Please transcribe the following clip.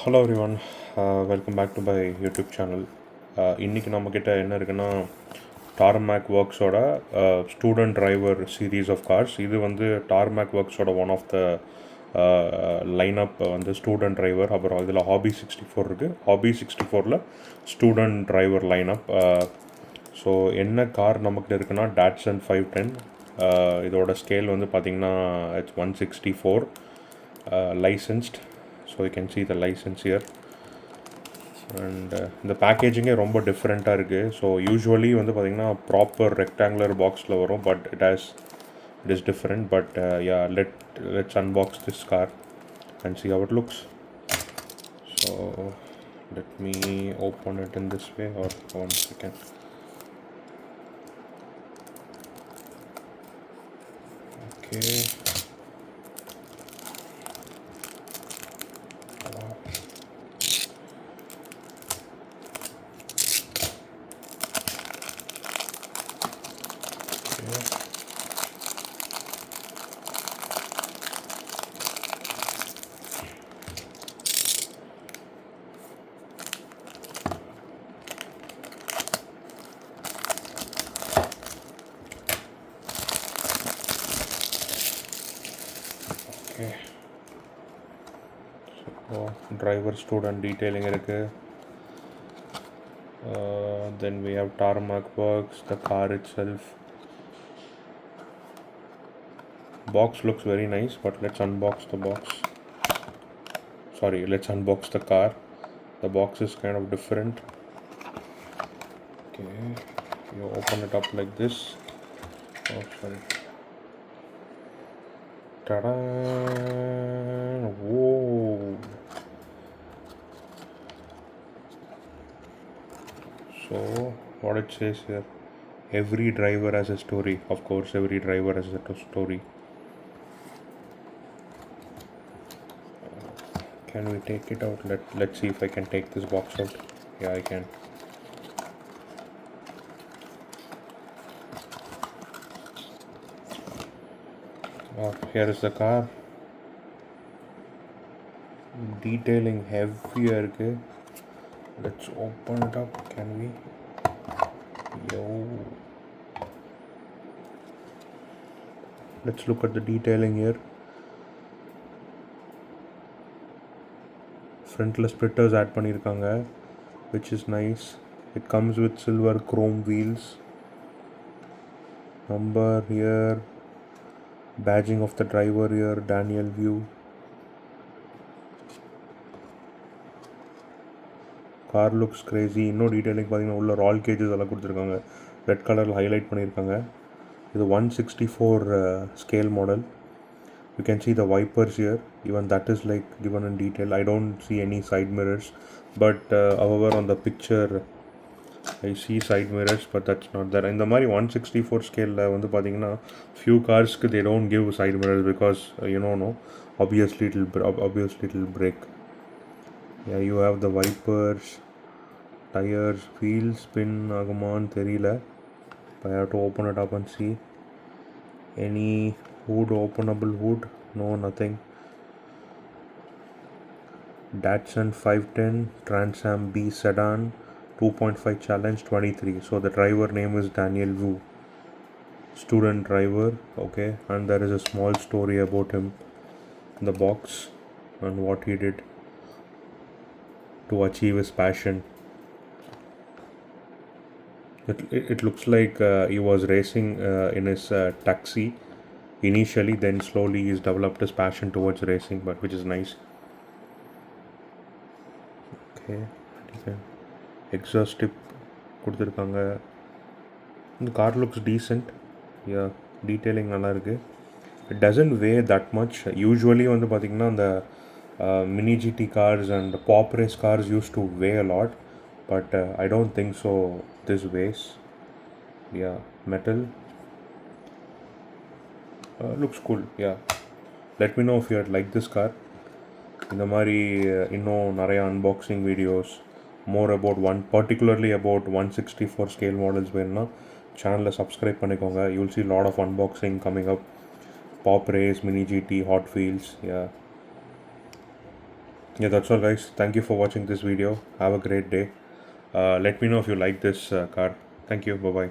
Hello everyone, welcome back to my YouTube channel. இன்றைக்கி நம்மக்கிட்ட என்ன இருக்குன்னா, டார்மேக் ஒர்க்ஸோட student driver series of cars. இது வந்து டார்மேக் ஒர்க்ஸோட ஒன் ஆஃப் த லைனப் வந்து ஸ்டூடெண்ட் டிரைவர். அப்புறம் இதில் ஹாபி 64 இருக்குது. ஹாபி 64ல் ஸ்டூடெண்ட் டிரைவர் லைனப். ஸோ என்ன கார் நம்மக்கிட்ட இருக்குன்னா டாட்சன் 510. இதோட ஸ்கேல் வந்து பார்த்திங்கன்னா it's 164 licensed. So you can see the license here. And இந்த பேக்கேஜிங்கே ரொம்ப டிஃப்ரெண்ட்டாக இருக்குது. ஸோ யூஸ்வலி வந்து பார்த்திங்கன்னா ப்ராப்பர் ரெக்டாங்குலர் பாக்ஸில் வரும், but it is different. But yeah, let's unbox this car and see how it looks. So let me open it in this way, or one second. Okay. Okay. So driver student detailing இருக்குது. Then we have tarmac works, the car itself. Box looks very nice, but let's unbox the box. Sorry, let's unbox the car. The box is kind of different. Okay, you open it up like this. Oh, sorry. Ta-da! Whoa! So what it says here, every driver has a story. Of course, every driver has a story. Can we take it out? Let's see if I can take this box out. Yeah, I can. Here is the car. Detailing heavier இருக்கு. Let's open it up. Can we? Yo. Let's look at the detailing here. Frontல splitters add பண்ணிருக்காங்க, which is nice. It comes with silver chrome wheels. Number here. Badging of the driver here. Daniel view. Car looks Crazy. இன்னும் detailing பார்த்தீங்கன்னா உள்ள ரால் kgs எல்லாம் கொடுத்துருக்காங்க, red கலரில் highlight பண்ணியிருக்காங்க. இது 164 scale model. You can see the wipers here, even that is like given in detail. I don't see any side mirrors, but however on the picture I see side mirrors, but that's not there. இந்த மாதிரி 164 scale வந்து பார்த்தீங்கன்னா few carsக்கு they don't give side mirrors because no, obviously it will break. Yeah, you have the wipers, tires, wheels spin ஆகுமான்னு தெரியல. I have to open it up and see. Any hood, openable hood? No, nothing. Datsun 510 Trans Am B sedan 2.5 challenge 23. So the driver name is Daniel Wu, student driver. Okay, and there is a small story about him in the box and what he did to achieve his passion. It looks like he was racing in his taxi initially, then slowly he's developed his passion towards racing, but which is nice. Okay, exhaust tip கொடுத்துருக்காங்க. இந்த car looks decent. Yeah, detailing நல்லா இருக்குது. It doesn't weigh that much. Usually வந்து பார்த்திங்கன்னா அந்த mini GT cars and pop race cars used to weigh a lot, but I don't think so this weighs. Yeah, metal looks cool. Yeah, let me know if you like this car. இந்த மாதிரி இன்னும் நிறைய unboxing videos, more about particularly about 164 scale models வேணும்னா சேனலை subscribe பண்ணிக்கோங்க. You will see lot of unboxing coming up. Pop race, mini GT, Hot Wheels. Yeah. Yeah, that's all, guys. Thank you for watching this video. Have a great day. Let me know if you like this car. Thank you. Bye bye.